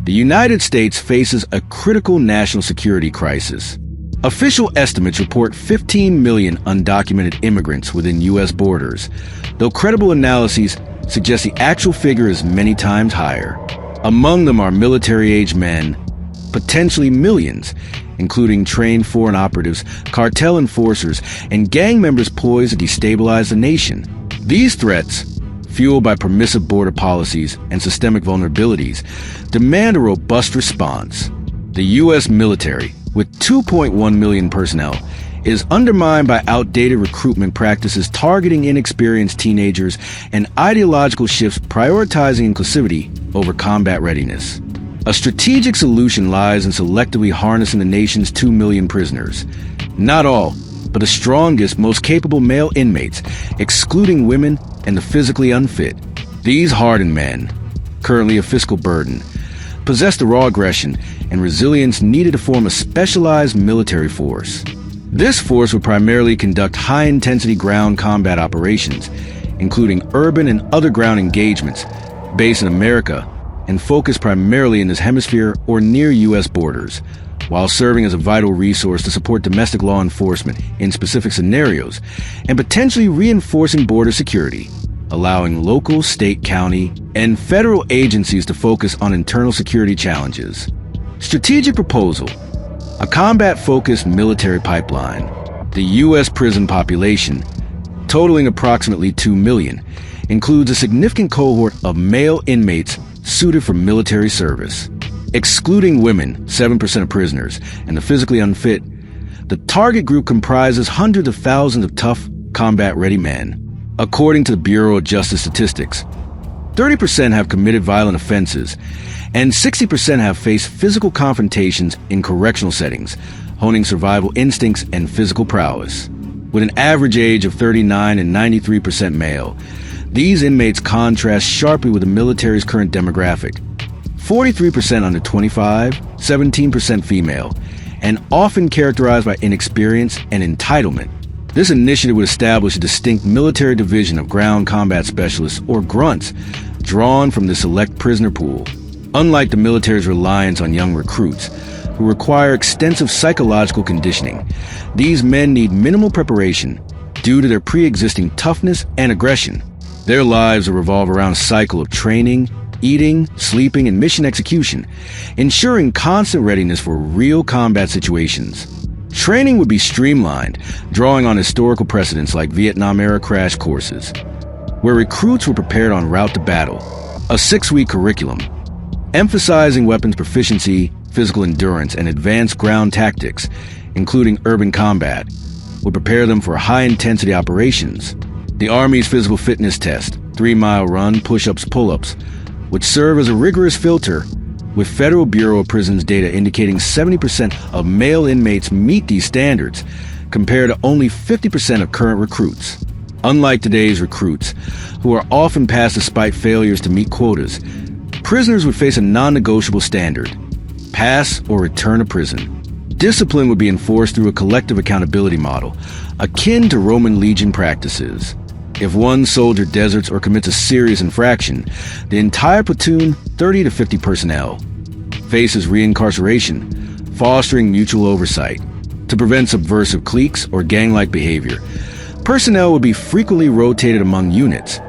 The United States faces a critical national security crisis. Official estimates report 15 million undocumented immigrants within U.S. borders, though credible analyses suggest the actual figure is many times higher. Among them are military-age men, potentially millions, including trained foreign operatives, cartel enforcers, and gang members poised to destabilize the nation. These threats, fueled by permissive border policies and systemic vulnerabilities, demand a robust response. The U.S. military, with 2.1 million personnel, is undermined by outdated recruitment practices targeting inexperienced teenagers and ideological shifts prioritizing inclusivity over combat readiness. A strategic solution lies in selectively harnessing the nation's 2 million prisoners. Not all, but the strongest, most capable male inmates, excluding women and the physically unfit. These hardened men, currently a fiscal burden, possess the raw aggression and resilience needed to form a specialized military force. This force would primarily conduct high-intensity ground combat operations, including urban and other ground engagements, based in America and focused primarily in this hemisphere or near U.S. borders, while serving as a vital resource to support domestic law enforcement in specific scenarios and potentially reinforcing border security, allowing local, state, county, and federal agencies to focus on internal security challenges. Strategic proposal: a combat-focused military pipeline. The U.S. prison population, totaling approximately 2 million, includes a significant cohort of male inmates suited for military service. Excluding women, 7% of prisoners, and the physically unfit, the target group comprises hundreds of thousands of tough, combat-ready men. According to the Bureau of Justice Statistics, 30% have committed violent offenses, and 60% have faced physical confrontations in correctional settings, honing survival instincts and physical prowess. With an average age of 39 and 93% male, these inmates contrast sharply with the military's current demographic: 43% under 25, 17% female, and often characterized by inexperience and entitlement. This initiative would establish a distinct military division of ground combat specialists, or grunts, drawn from the select prisoner pool. Unlike the military's reliance on young recruits, who require extensive psychological conditioning, these men need minimal preparation due to their pre-existing toughness and aggression. Their lives will revolve around a cycle of training, eating, sleeping, and mission execution, ensuring constant readiness for real combat situations. Training would be streamlined, drawing on historical precedents like Vietnam-era crash courses, where recruits were prepared en route to battle. A 6-week curriculum, emphasizing weapons proficiency, physical endurance, and advanced ground tactics, including urban combat, would prepare them for high-intensity operations. The Army's physical fitness test, 3-mile run, push-ups, pull-ups, would serve as a rigorous filter, with Federal Bureau of Prisons data indicating 70% of male inmates meet these standards, compared to only 50% of current recruits. Unlike today's recruits, who are often passed despite failures to meet quotas, prisoners would face a non-negotiable standard: pass or return to prison. Discipline would be enforced through a collective accountability model, akin to Roman legion practices. If one soldier deserts or commits a serious infraction, the entire platoon, 30 to 50 personnel, faces reincarceration, fostering mutual oversight. To prevent subversive cliques or gang-like behavior, personnel would be frequently rotated among units,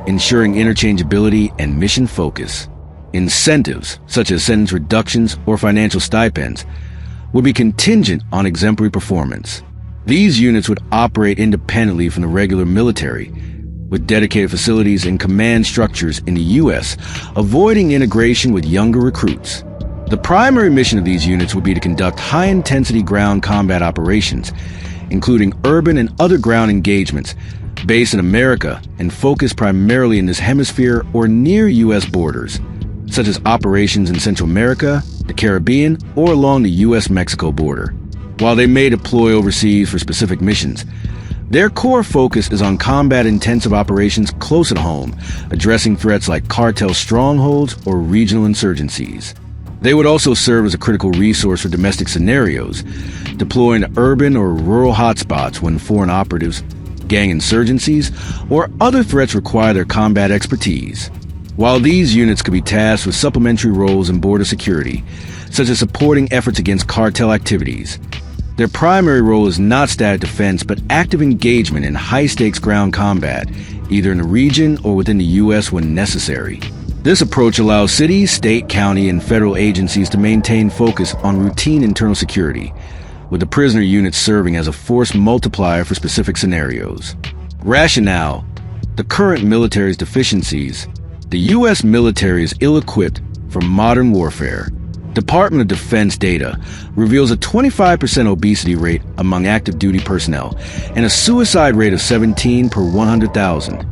ensuring interchangeability and mission focus. Incentives, such as sentence reductions or financial stipends, would be contingent on exemplary performance. These units would operate independently from the regular military, with dedicated facilities and command structures in the U.S., avoiding integration with younger recruits. The primary mission of these units would be to conduct high-intensity ground combat operations, including urban and other ground engagements, based in America and focused primarily in this hemisphere or near U.S. borders, such as operations in Central America, the Caribbean, or along the U.S.-Mexico border. While they may deploy overseas for specific missions, their core focus is on combat-intensive operations close at home, addressing threats like cartel strongholds or regional insurgencies. They would also serve as a critical resource for domestic scenarios, deploying to urban or rural hotspots when foreign operatives, gang insurgencies, or other threats require their combat expertise. While these units could be tasked with supplementary roles in border security, such as supporting efforts against cartel activities, their primary role is not static defense but active engagement in high-stakes ground combat, either in the region or within the U.S. when necessary. This approach allows cities, state, county, and federal agencies to maintain focus on routine internal security, with the prisoner units serving as a force multiplier for specific scenarios. Rationale: the current military's deficiencies. The U.S. military is ill-equipped for modern warfare. Department of Defense data reveals a 25% obesity rate among active duty personnel and a suicide rate of 17 per 100,000,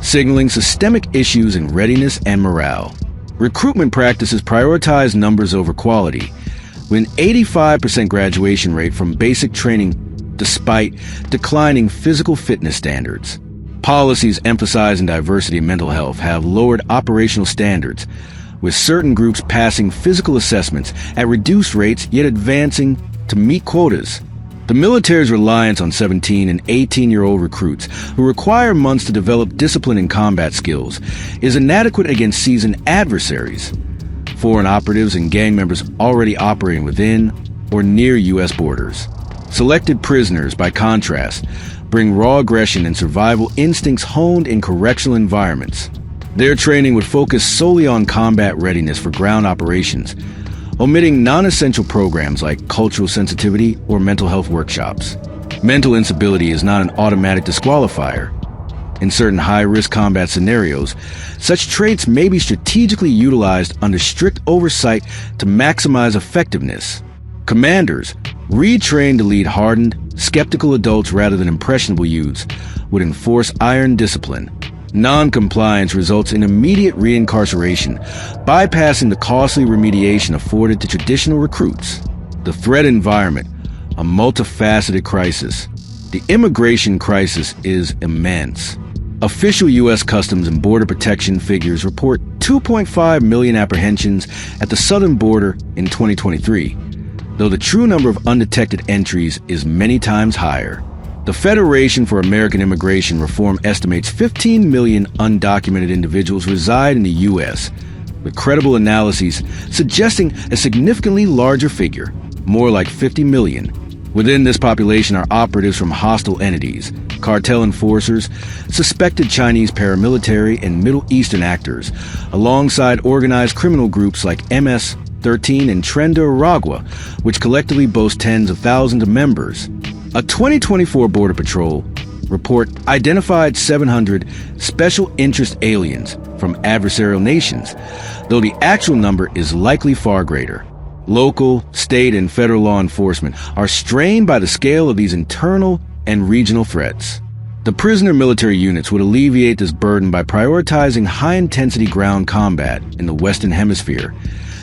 signaling systemic issues in readiness and morale. Recruitment practices prioritize numbers over quality, with an 85% graduation rate from basic training despite declining physical fitness standards. Policies emphasizing diversity and mental health have lowered operational standards, with certain groups passing physical assessments at reduced rates yet advancing to meet quotas. The military's reliance on 17 and 18-year-old recruits who require months to develop discipline and combat skills is inadequate against seasoned adversaries, foreign operatives and gang members already operating within or near U.S. borders. Selected prisoners, by contrast, bring raw aggression and survival instincts honed in correctional environments. Their training would focus solely on combat readiness for ground operations, omitting non-essential programs like cultural sensitivity or mental health workshops. Mental instability is not an automatic disqualifier. In certain high-risk combat scenarios, such traits may be strategically utilized under strict oversight to maximize effectiveness. Commanders, retrained to lead hardened, skeptical adults rather than impressionable youths, would enforce iron discipline. Non-compliance results in immediate reincarceration, bypassing the costly remediation afforded to traditional recruits. The threat environment, a multifaceted crisis. The immigration crisis is immense. Official U.S. Customs and Border Protection figures report 2.5 million apprehensions at the southern border in 2023, though the true number of undetected entries is many times higher. The Federation for American Immigration Reform estimates 15 million undocumented individuals reside in the U.S., with credible analyses suggesting a significantly larger figure, more like 50 million. Within this population are operatives from hostile entities, cartel enforcers, suspected Chinese paramilitary and Middle Eastern actors, alongside organized criminal groups like MS-13 and Tren de Aragua, which collectively boast tens of thousands of members. A 2024 Border Patrol report identified 700 special interest aliens from adversarial nations, though the actual number is likely far greater. Local, state, and federal law enforcement are strained by the scale of these internal and regional threats. The prisoner military units would alleviate this burden by prioritizing high-intensity ground combat in the Western Hemisphere,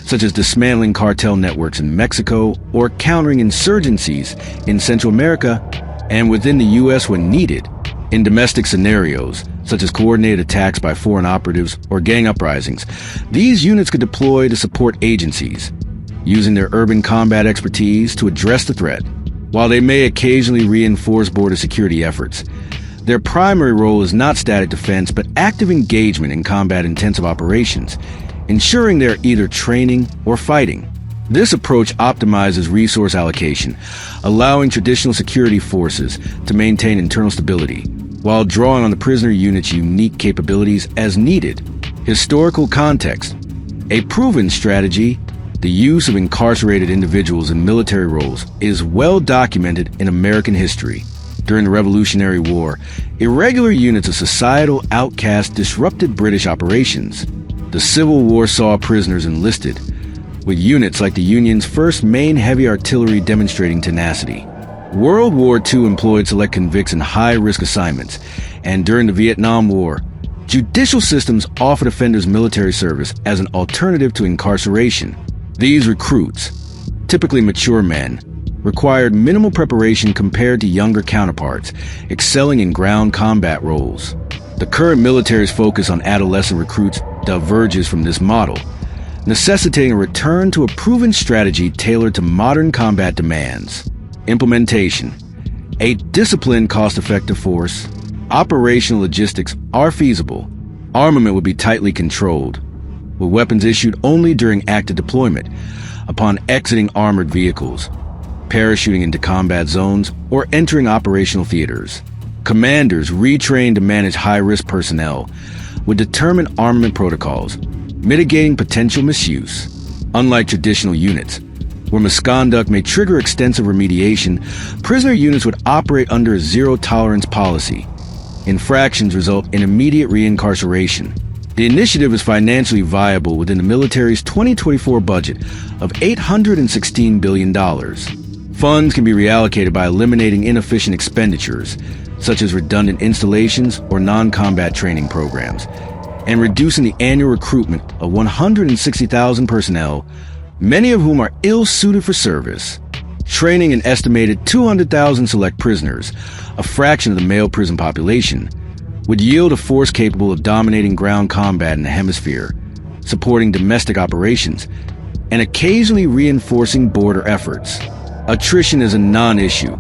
such as dismantling cartel networks in Mexico or countering insurgencies in Central America and within the U.S. when needed. In domestic scenarios, such as coordinated attacks by foreign operatives or gang uprisings, these units could deploy to support agencies, using their urban combat expertise to address the threat. While they may occasionally reinforce border security efforts, their primary role is not static defense but active engagement in combat-intensive operations, ensuring they're either training or fighting. This approach optimizes resource allocation, allowing traditional security forces to maintain internal stability, while drawing on the prisoner unit's unique capabilities as needed. Historical context. A proven strategy, the use of incarcerated individuals in military roles, is well documented in American history. During the Revolutionary War, irregular units of societal outcasts disrupted British operations. The Civil War saw prisoners enlisted, with units like the Union's 1st Maine Heavy Artillery demonstrating tenacity. World War II employed select convicts in high-risk assignments, and during the Vietnam War, judicial systems offered offenders military service as an alternative to incarceration. These recruits, typically mature men, required minimal preparation compared to younger counterparts, excelling in ground combat roles. The current military's focus on adolescent recruits diverges from this model, necessitating a return to a proven strategy tailored to modern combat demands. Implementation. A disciplined, cost-effective force. Operational logistics are feasible. Armament would be tightly controlled, with weapons issued only during active deployment, upon exiting armored vehicles, parachuting into combat zones, or entering operational theaters. Commanders retrained to manage high-risk personnel would determine armament protocols, mitigating potential misuse. Unlike traditional units, where misconduct may trigger extensive remediation, prisoner units would operate under a zero-tolerance policy. Infractions result in immediate reincarceration. The initiative is financially viable within the military's 2024 budget of $816 billion. Funds can be reallocated by eliminating inefficient expenditures, such as redundant installations or non-combat training programs, and reducing the annual recruitment of 160,000 personnel, many of whom are ill-suited for service. Training an estimated 200,000 select prisoners, a fraction of the male prison population, would yield a force capable of dominating ground combat in the hemisphere, supporting domestic operations, and occasionally reinforcing border efforts. Attrition is a non-issue.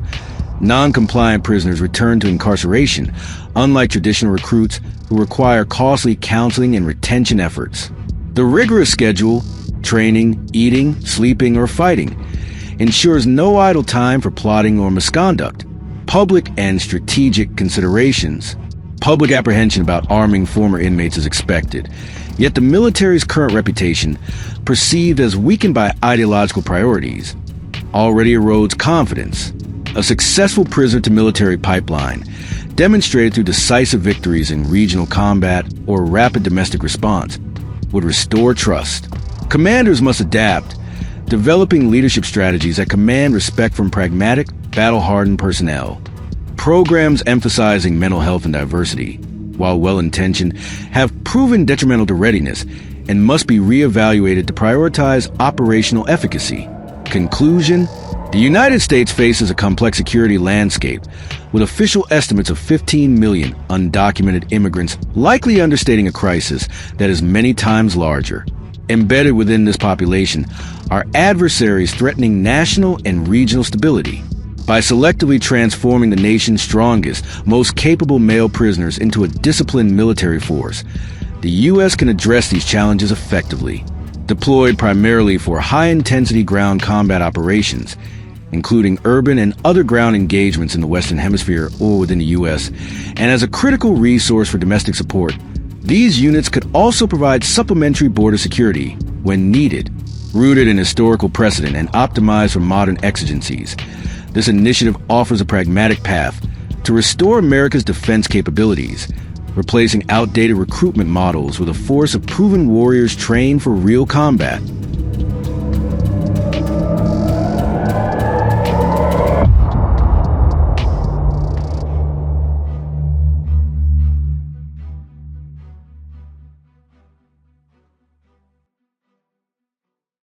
Non-compliant prisoners return to incarceration, unlike traditional recruits who require costly counseling and retention efforts. The rigorous schedule, training, eating, sleeping, or fighting, ensures no idle time for plotting or misconduct. Public and strategic considerations. Public apprehension about arming former inmates is expected, yet the military's current reputation, perceived as weakened by ideological priorities, already erodes confidence. A successful prisoner-to-military pipeline, demonstrated through decisive victories in regional combat or rapid domestic response, would restore trust. Commanders must adapt, developing leadership strategies that command respect from pragmatic, battle-hardened personnel. Programs emphasizing mental health and diversity, while well-intentioned, have proven detrimental to readiness and must be re-evaluated to prioritize operational efficacy. Conclusion: the United States faces a complex security landscape, with official estimates of 15 million undocumented immigrants likely understating a crisis that is many times larger. Embedded within this population are adversaries threatening national and regional stability. By selectively transforming the nation's strongest, most capable male prisoners into a disciplined military force, the U.S. can address these challenges effectively. Deployed primarily for high-intensity ground combat operations, including urban and other ground engagements in the Western Hemisphere or within the U.S., and as a critical resource for domestic support, these units could also provide supplementary border security when needed. Rooted in historical precedent and optimized for modern exigencies, this initiative offers a pragmatic path to restore America's defense capabilities, replacing outdated recruitment models with a force of proven warriors trained for real combat.